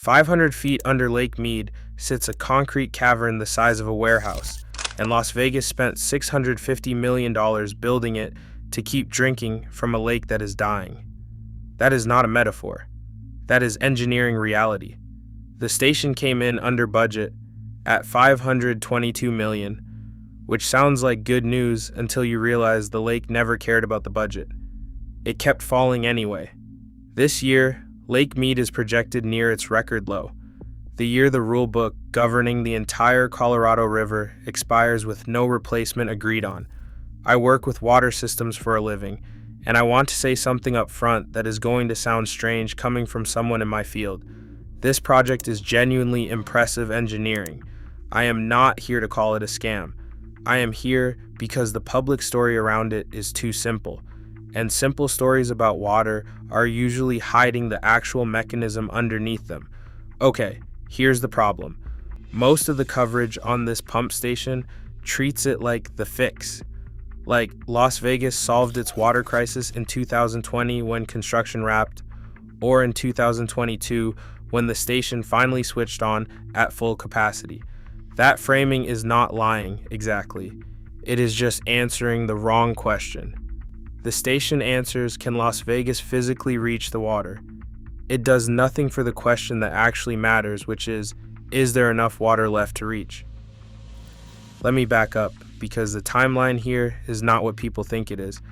500 feet under Lake Mead sits a concrete cavern the size of a warehouse, and Las Vegas spent $650 million building it to keep drinking from a lake that is dying. That is not a metaphor. That is engineering reality. The station came in under budget at $522 million, which sounds like good news until you realize the lake never cared about the budget. It kept falling anyway. This year, Lake Mead is projected near its record low, the year the rulebook governing the entire Colorado River expires with no replacement agreed on. I work with water systems for a living, and I want to say something up front that is going to sound strange coming from someone in my field. This project is genuinely impressive engineering. I am not here to call it a scam. I am here because the public story around it is too simple, and simple stories about water are usually hiding the actual mechanism underneath them. Okay, here's the problem. Most of the coverage on this pump station treats it like the fix. Like Las Vegas solved its water crisis in 2020 when construction wrapped, or in 2022 when the station finally switched on at full capacity. That framing is not lying, exactly. It is just answering the wrong question. The station answers, can Las Vegas physically reach the water? It does nothing for the question that actually matters, which is there enough water left to reach? Let me back up, because the timeline here is not what people think it is.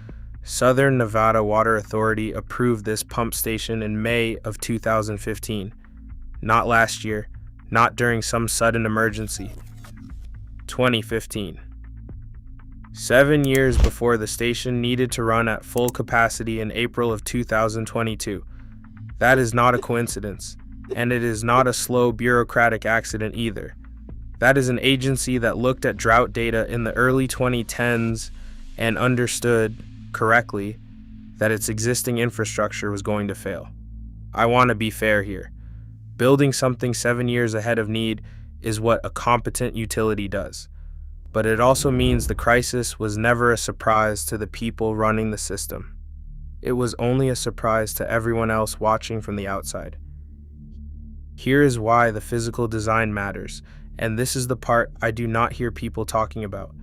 Southern Nevada Water Authority approved this pump station in May of 2015. Not last year, not during some sudden emergency. 2015. 7 years before the station needed to run at full capacity in April of 2022. That is not a coincidence, and it is not a slow bureaucratic accident either. That is an agency that looked at drought data in the early 2010s and understood, correctly, that its existing infrastructure was going to fail. I want to be fair here. Building something 7 years ahead of need is what a competent utility does. But it also means the crisis was never a surprise to the people running the system. It was only a surprise to everyone else watching from the outside. Here is why the physical design matters, and this is the part I do not hear people talking about.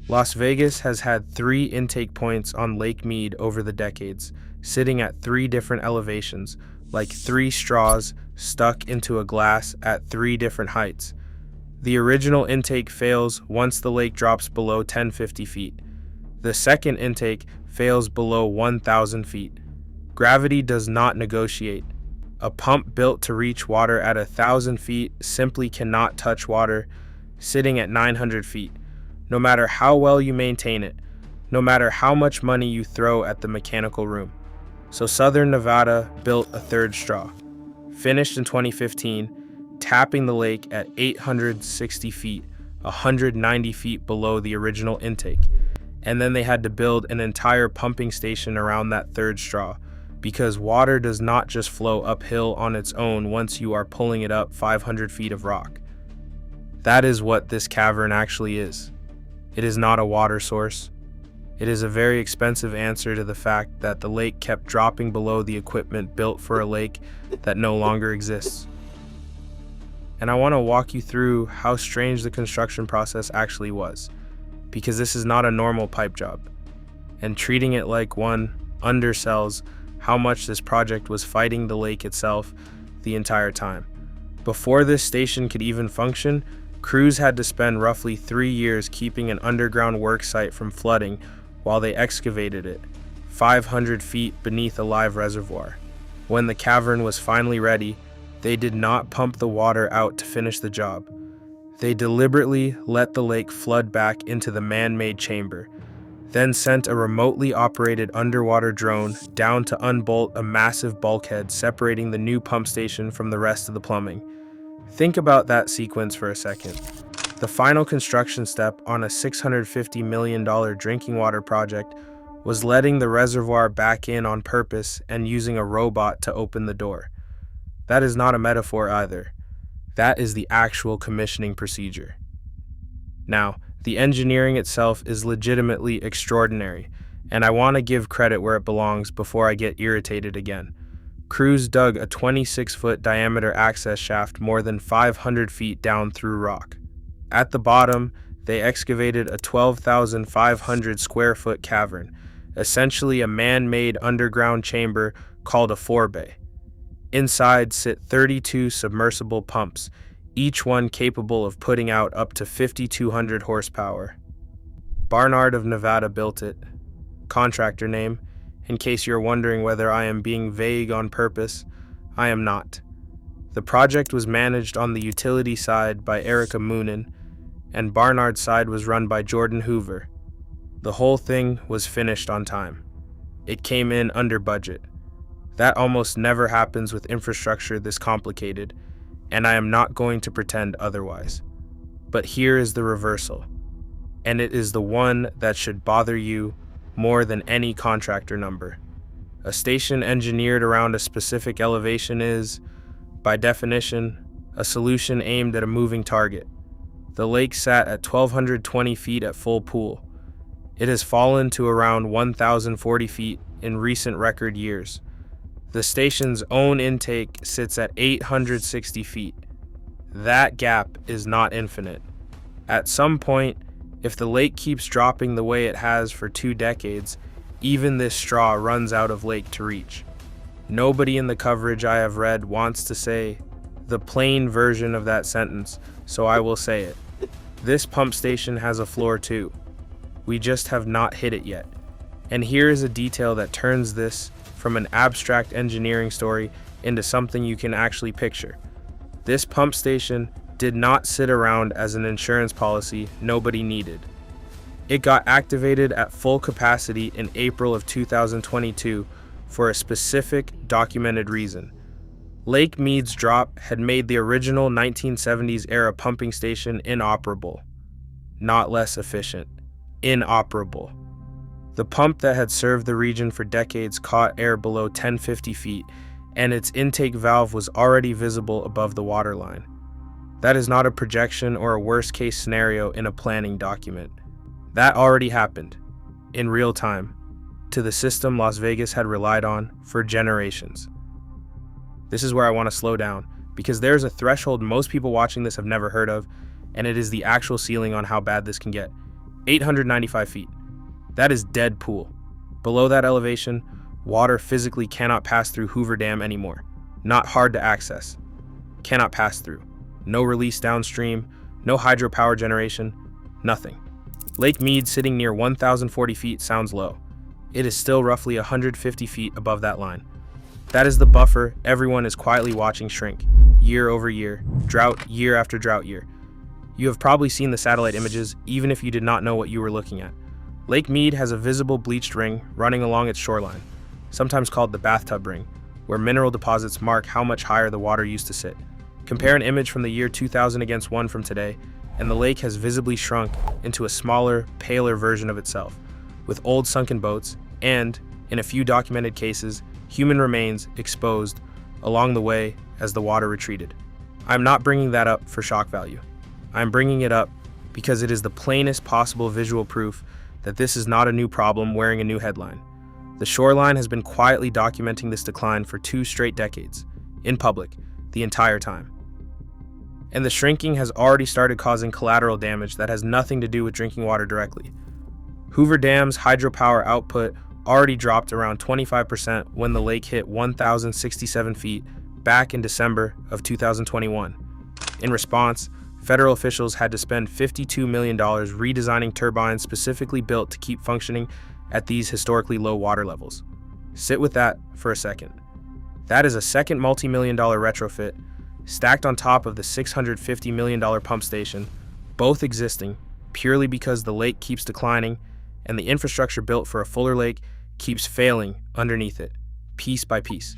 Las Vegas has had 3 intake points on Lake Mead over the decades, sitting at 3 different elevations, like 3 straws stuck into a glass at 3 different heights. The original intake fails once the lake drops below 1050 feet. The second intake fails below 1,000 feet. Gravity does not negotiate. A pump built to reach water at 1,000 feet simply cannot touch water sitting at 900 feet, no matter how well you maintain it, no matter how much money you throw at the mechanical room. So Southern Nevada built a 3rd straw, finished in 2015, tapping the lake at 860 feet, 190 feet below the original intake. And then they had to build an entire pumping station around that 3rd straw, because water does not just flow uphill on its own once you are pulling it up 500 feet of rock. That is what this cavern actually is. It is not a water source. It is a very expensive answer to the fact that the lake kept dropping below the equipment built for a lake that no longer exists. And I want to walk you through how strange the construction process actually was, because this is not a normal pipe job, and treating it like one undersells how much this project was fighting the lake itself the entire time. Before this station could even function, crews had to spend roughly 3 years keeping an underground work site from flooding while they excavated it, 500 feet beneath a live reservoir. When the cavern was finally ready, they did not pump the water out to finish the job. They deliberately let the lake flood back into the man-made chamber, then sent a remotely operated underwater drone down to unbolt a massive bulkhead separating the new pump station from the rest of the plumbing. Think about that sequence for a second. The final construction step on a $650 million drinking water project was letting the reservoir back in on purpose and using a robot to open the door. That is not a metaphor either. That is the actual commissioning procedure. Now, the engineering itself is legitimately extraordinary, and I want to give credit where it belongs before I get irritated again. Crews dug a 26-foot diameter access shaft more than 500 feet down through rock. At the bottom, they excavated a 12,500 square foot cavern, essentially a man-made underground chamber called a forebay. Inside sit 32 submersible pumps, each one capable of putting out up to 5,200 horsepower. Barnard of Nevada built it. Contractor name, in case you're wondering whether I am being vague on purpose, I am not. The project was managed on the utility side by Erica Moonen, and Barnard's side was run by Jordan Hoover. The whole thing was finished on time. It came in under budget. That almost never happens with infrastructure this complicated, and I am not going to pretend otherwise. But here is the reversal, and it is the one that should bother you more than any contractor number. A station engineered around a specific elevation is, by definition, a solution aimed at a moving target. The lake sat at 1,220 feet at full pool. It has fallen to around 1,040 feet in recent record years. The station's own intake sits at 860 feet. That gap is not infinite. At some point, if the lake keeps dropping the way it has for 2 decades, even this straw runs out of lake to reach. Nobody in the coverage I have read wants to say the plain version of that sentence, so I will say it. This pump station has a floor too. We just have not hit it yet. And here is a detail that turns this from an abstract engineering story into something you can actually picture. This pump station did not sit around as an insurance policy nobody needed. It got activated at full capacity in April of 2022 for a specific documented reason. Lake Mead's drop had made the original 1970s era pumping station inoperable, not less efficient, inoperable. The pump that had served the region for decades caught air below 1050 feet, and its intake valve was already visible above the waterline. That is not a projection or a worst-case scenario in a planning document. That already happened, in real time, to the system Las Vegas had relied on for generations. This is where I want to slow down, because there's a threshold most people watching this have never heard of, and it is the actual ceiling on how bad this can get. 895 feet. That is dead pool. Below that elevation, water physically cannot pass through Hoover Dam anymore. Not hard to access. Cannot pass through. No release downstream, no hydropower generation, nothing. Lake Mead sitting near 1,040 feet sounds low. It is still roughly 150 feet above that line. That is the buffer everyone is quietly watching shrink, year over year, drought year after drought year. You have probably seen the satellite images, even if you did not know what you were looking at. Lake Mead has a visible bleached ring running along its shoreline, sometimes called the bathtub ring, where mineral deposits mark how much higher the water used to sit. Compare an image from the year 2000 against one from today, and the lake has visibly shrunk into a smaller, paler version of itself, with old sunken boats and, in a few documented cases, human remains exposed along the way as the water retreated. I'm not bringing that up for shock value. I'm bringing it up because it is the plainest possible visual proof that this is not a new problem wearing a new headline. The shoreline has been quietly documenting this decline for 2 straight decades, in public, the entire time. And the shrinking has already started causing collateral damage that has nothing to do with drinking water directly. Hoover Dam's hydropower output already dropped around 25% when the lake hit 1,067 feet back in December of 2021. In response, federal officials had to spend $52 million redesigning turbines specifically built to keep functioning at these historically low water levels. Sit with that for a second. That is a second multi-million-dollar retrofit stacked on top of the $650 million pump station, both existing purely because the lake keeps declining and the infrastructure built for a fuller lake keeps failing underneath it, piece by piece.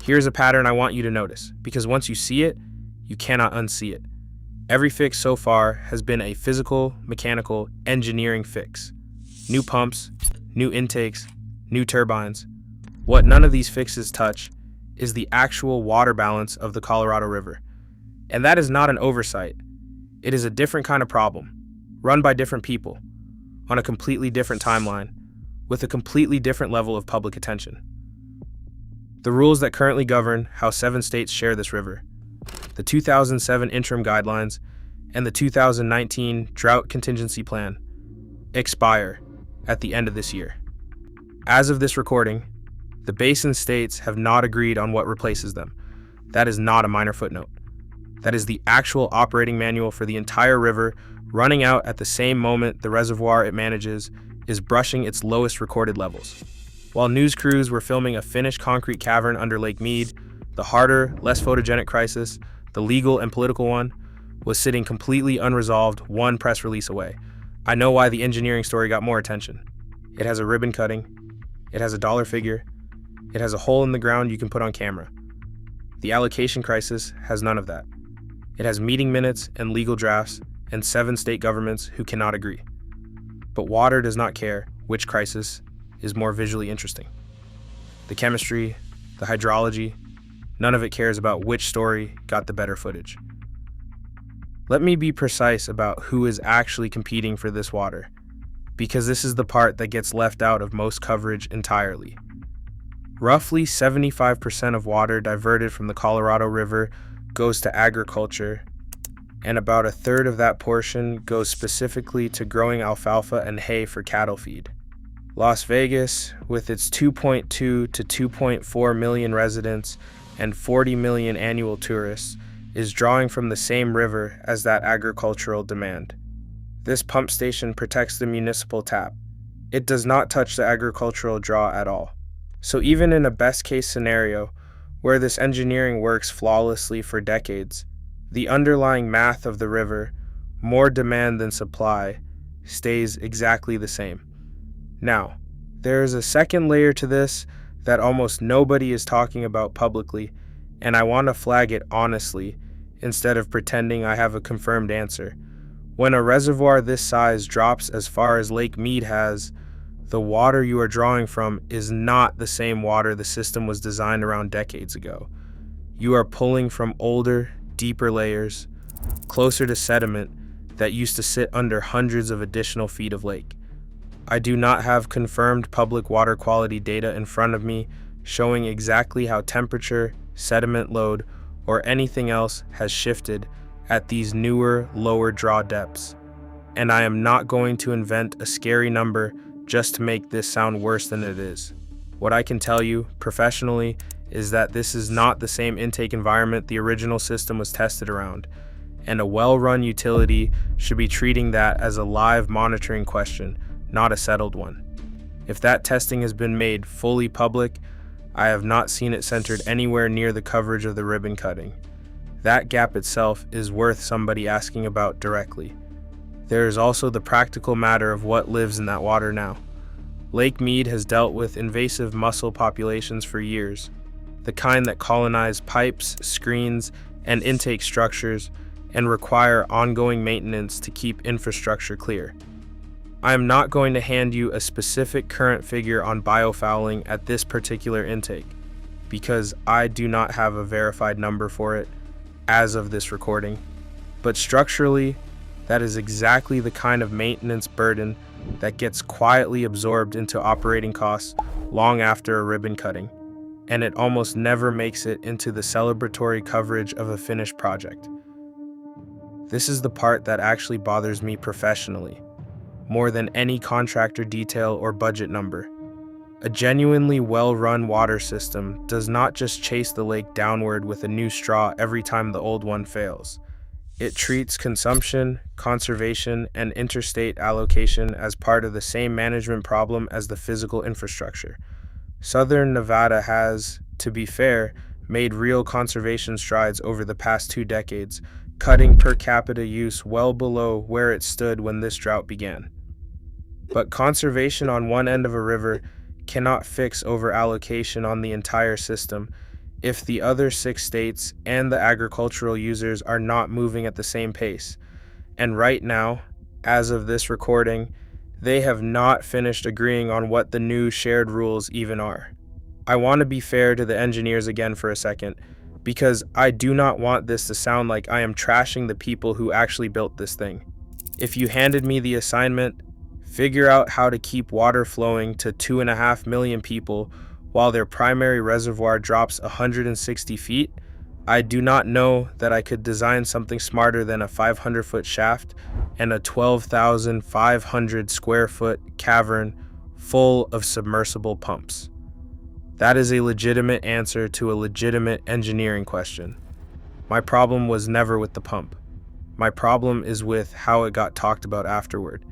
Here's a pattern I want you to notice, because once you see it, you cannot unsee it. Every fix so far has been a physical, mechanical, engineering fix. New pumps, new intakes, new turbines. What none of these fixes touch is the actual water balance of the Colorado River. And that is not an oversight. It is a different kind of problem, run by different people, on a completely different timeline, with a completely different level of public attention. The rules that currently govern how 7 states share this river, the 2007 interim guidelines, and the 2019 Drought Contingency Plan, expire at the end of this year. As of this recording, the basin states have not agreed on what replaces them. That is not a minor footnote. That is the actual operating manual for the entire river, running out at the same moment the reservoir it manages is brushing its lowest recorded levels. While news crews were filming a finished concrete cavern under Lake Mead, the harder, less photogenic crisis, the legal and political one, was sitting completely unresolved, one press release away. I know why the engineering story got more attention. It has a ribbon cutting, it has a dollar figure, it has a hole in the ground you can put on camera. The allocation crisis has none of that. It has meeting minutes and legal drafts and 7 state governments who cannot agree. But water does not care which crisis is more visually interesting. The chemistry, the hydrology, none of it cares about which story got the better footage. Let me be precise about who is actually competing for this water, because this is the part that gets left out of most coverage entirely. Roughly 75% of water diverted from the Colorado River goes to agriculture, and about a third of that portion goes specifically to growing alfalfa and hay for cattle feed. Las Vegas, with its 2.2 to 2.4 million residents and 40 million annual tourists, is drawing from the same river as that agricultural demand. This pump station protects the municipal tap. It does not touch the agricultural draw at all. So even in a best-case scenario, where this engineering works flawlessly for decades, the underlying math of the river, more demand than supply, stays exactly the same. Now, there is a second layer to this that almost nobody is talking about publicly, and I want to flag it honestly, instead of pretending I have a confirmed answer. When a reservoir this size drops as far as Lake Mead has, the water you are drawing from is not the same water the system was designed around decades ago. You are pulling from older, deeper layers, closer to sediment that used to sit under hundreds of additional feet of lake. I do not have confirmed public water quality data in front of me showing exactly how temperature, sediment load, or anything else has shifted at these newer, lower draw depths. And I am not going to invent a scary number just to make this sound worse than it is. What I can tell you, professionally, is that this is not the same intake environment the original system was tested around, and a well-run utility should be treating that as a live monitoring question, not a settled one. If that testing has been made fully public, I have not seen it centered anywhere near the coverage of the ribbon cutting. That gap itself is worth somebody asking about directly. There is also the practical matter of what lives in that water now. Lake Mead has dealt with invasive mussel populations for years, the kind that colonize pipes, screens, and intake structures and require ongoing maintenance to keep infrastructure clear. I am not going to hand you a specific current figure on biofouling at this particular intake, because I do not have a verified number for it as of this recording, but structurally, that is exactly the kind of maintenance burden that gets quietly absorbed into operating costs long after a ribbon cutting, and it almost never makes it into the celebratory coverage of a finished project. This is the part that actually bothers me professionally, more than any contractor detail or budget number. A genuinely well-run water system does not just chase the lake downward with a new straw every time the old one fails. It treats consumption, conservation, and interstate allocation as part of the same management problem as the physical infrastructure. Southern Nevada has, to be fair, made real conservation strides over the past 2 decades, cutting per capita use well below where it stood when this drought began. But conservation on one end of a river cannot fix over-allocation on the entire system if the other 6 states and the agricultural users are not moving at the same pace. And right now, as of this recording, they have not finished agreeing on what the new shared rules even are. I want to be fair to the engineers again for a second, because I do not want this to sound like I am trashing the people who actually built this thing. If you handed me the assignment, figure out how to keep water flowing to 2.5 million people while their primary reservoir drops 160 feet. I do not know that I could design something smarter than a 500-foot shaft and a 12,500 square foot cavern full of submersible pumps. That is a legitimate answer to a legitimate engineering question. My problem was never with the pump. My problem is with how it got talked about afterward.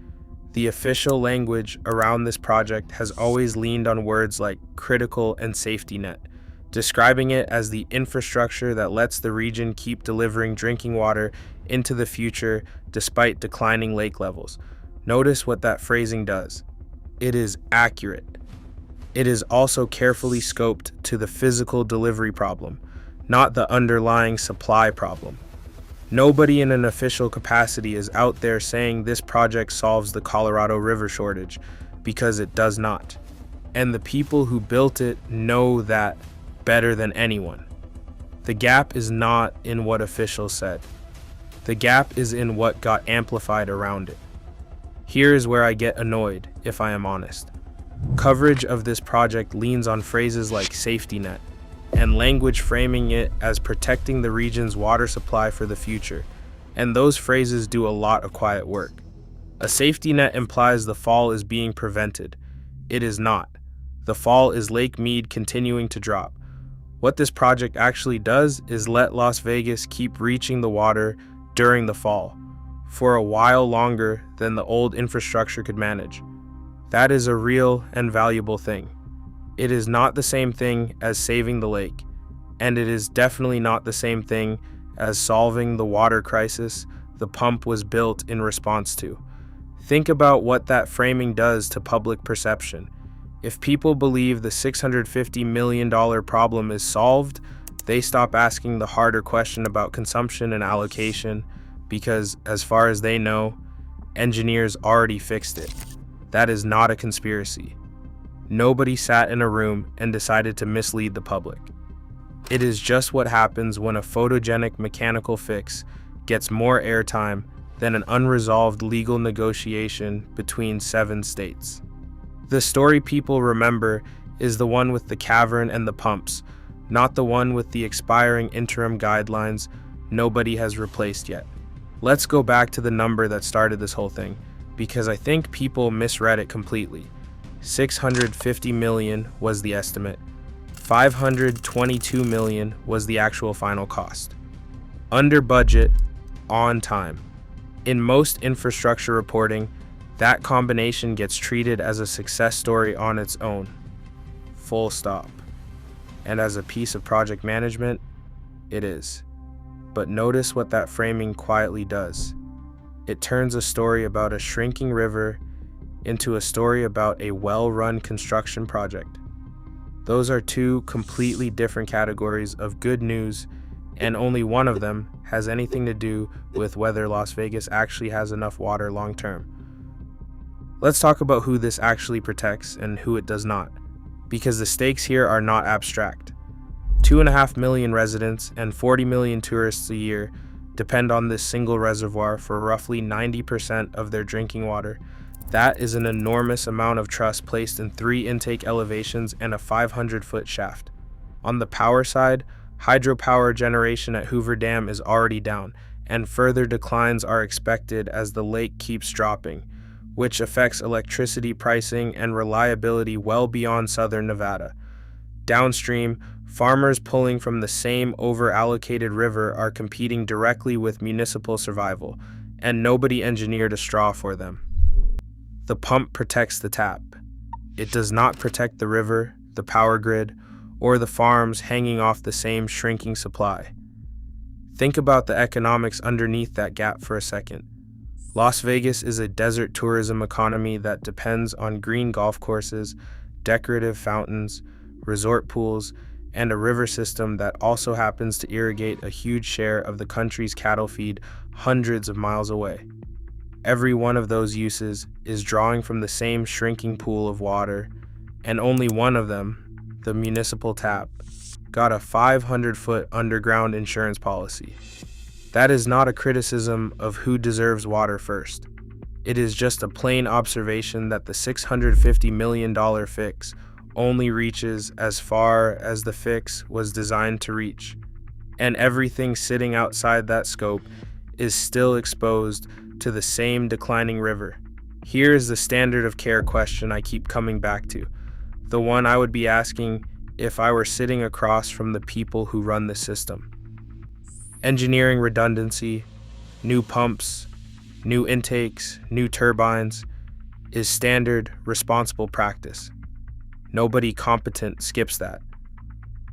The official language around this project has always leaned on words like critical and safety net, describing it as the infrastructure that lets the region keep delivering drinking water into the future despite declining lake levels. Notice what that phrasing does. It is accurate. It is also carefully scoped to the physical delivery problem, not the underlying supply problem. Nobody in an official capacity is out there saying this project solves the Colorado River shortage, because it does not. And the people who built it know that better than anyone. The gap is not in what officials said. The gap is in what got amplified around it. Here is where I get annoyed, if I am honest. Coverage of this project leans on phrases like safety net, and language framing it as protecting the region's water supply for the future, and those phrases do a lot of quiet work. A safety net implies the fall is being prevented. It is not. The fall is Lake Mead continuing to drop. What this project actually does is let Las Vegas keep reaching the water during the fall, for a while longer than the old infrastructure could manage. That is a real and valuable thing. It is not the same thing as saving the lake, and it is definitely not the same thing as solving the water crisis the pump was built in response to. Think about what that framing does to public perception. If people believe the $650 million problem is solved, they stop asking the harder question about consumption and allocation because, as far as they know, engineers already fixed it. That is not a conspiracy. Nobody sat in a room and decided to mislead the public. It is just what happens when a photogenic mechanical fix gets more airtime than an unresolved legal negotiation between 7 states. The story people remember is the one with the cavern and the pumps, not the one with the expiring interim guidelines nobody has replaced yet. Let's go back to the number that started this whole thing, because I think people misread it completely. $650 million was the estimate. $522 million was the actual final cost. Under budget, on time. In most infrastructure reporting, that combination gets treated as a success story on its own. Full stop. And as a piece of project management, it is. But notice what that framing quietly does. It turns a story about a shrinking river into a story about a well-run construction project. Those are 2 completely different categories of good news, and only one of them has anything to do with whether Las Vegas actually has enough water long term. Let's talk about who this actually protects and who it does not, because the stakes here are not abstract. 2.5 million residents and 40 million tourists a year depend on this single reservoir for roughly 90% of their drinking water. That is an enormous amount of trust placed in 3 intake elevations and a 500-foot shaft. On the power side, hydropower generation at Hoover Dam is already down, and further declines are expected as the lake keeps dropping, which affects electricity pricing and reliability well beyond southern Nevada. Downstream, farmers pulling from the same over-allocated river are competing directly with municipal survival, and nobody engineered a straw for them. The pump protects the tap. It does not protect the river, the power grid, or the farms hanging off the same shrinking supply. Think about the economics underneath that gap for a second. Las Vegas is a desert tourism economy that depends on green golf courses, decorative fountains, resort pools, and a river system that also happens to irrigate a huge share of the country's cattle feed hundreds of miles away. Every one of those uses is drawing from the same shrinking pool of water, and only one of them, the municipal tap, got a 500-foot underground insurance policy. That is not a criticism of who deserves water first. It is just a plain observation that the $650 million fix only reaches as far as the fix was designed to reach, and everything sitting outside that scope is still exposed to the same declining river. Here is the standard of care question I keep coming back to, the one I would be asking if I were sitting across from the people who run the system. Engineering redundancy, new pumps, new intakes, new turbines is standard, responsible practice. Nobody competent skips that.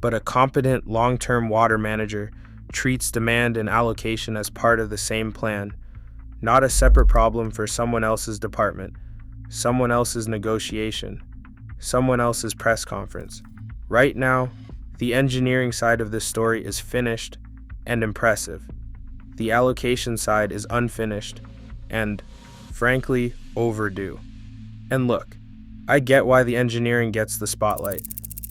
But a competent long-term water manager treats demand and allocation as part of the same plan, not a separate problem for someone else's department, someone else's negotiation, someone else's press conference. Right now, the engineering side of this story is finished and impressive. The allocation side is unfinished and, frankly, overdue. And look, I get why the engineering gets the spotlight.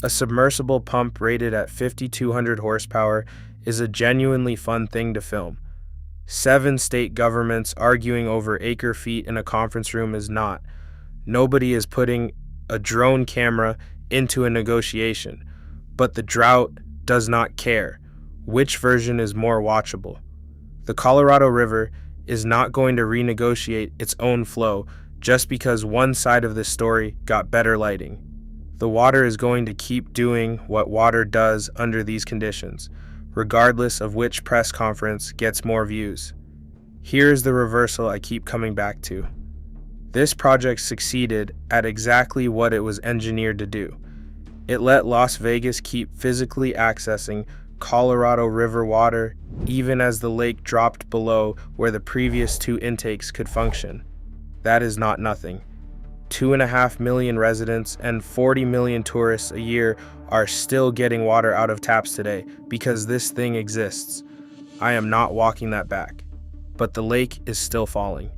A submersible pump rated at 5,200 horsepower is a genuinely fun thing to film. 7 state governments arguing over acre feet in a conference room is not. Nobody is putting a drone camera into a negotiation, but the Drought does not care which version is more watchable. The Colorado River is not going to renegotiate its own flow just because one side of this story got better lighting. The water is going to keep doing what water does under these conditions, regardless of which press conference gets more views. Here's the reversal I keep coming back to. This project succeeded at exactly what it was engineered to do. It let Las Vegas keep physically accessing Colorado River water even as the lake dropped below where the previous 2 intakes could function. That is not nothing. 2.5 million residents and 40 million tourists a year are still getting water out of taps today because this thing exists. I am not walking that back. But the lake is still falling.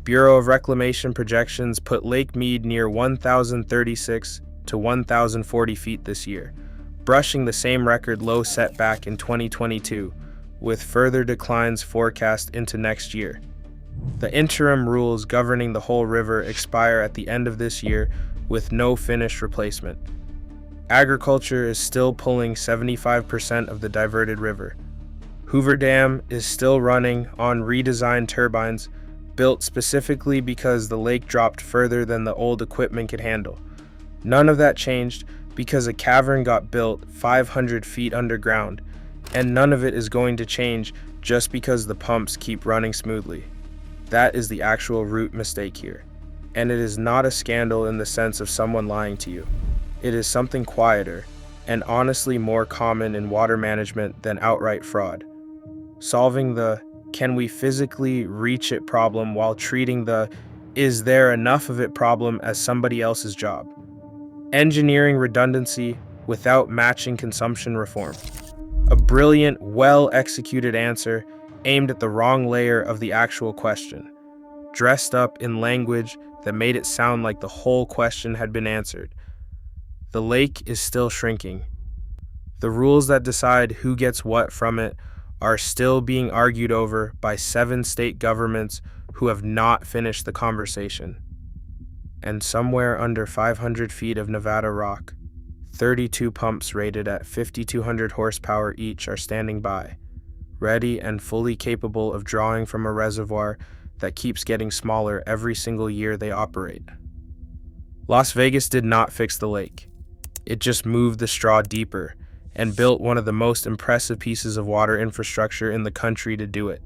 Bureau of Reclamation projections put Lake Mead near 1,036 to 1,040 feet this year, brushing the same record low set back in 2022, with further declines forecast into next year. The interim rules governing the whole river expire at the end of this year with no finished replacement. Agriculture is still pulling 75% of the diverted river. Hoover Dam is still running on redesigned turbines built specifically because the lake dropped further than the old equipment could handle. None of that changed because a cavern got built 500 feet underground, and none of it is going to change just because the pumps keep running smoothly. That is the actual root mistake here. And it is not a scandal in the sense of someone lying to you. It is something quieter and honestly more common in water management than outright fraud. Solving the "can we physically reach it" problem while treating the "is there enough of it" problem as somebody else's job. Engineering redundancy without matching consumption reform. A brilliant, well-executed answer aimed at the wrong layer of the actual question, dressed up in language that made it sound like the whole question had been answered. The lake is still shrinking. The rules that decide who gets what from it are still being argued over by 7 state governments who have not finished the conversation. And somewhere under 500 feet of Nevada rock, 32 pumps rated at 5,200 horsepower each are standing by, ready and fully capable of drawing from a reservoir that keeps getting smaller every single year they operate. Las Vegas did not fix the lake. It just moved the straw deeper and built one of the most impressive pieces of water infrastructure in the country to do it.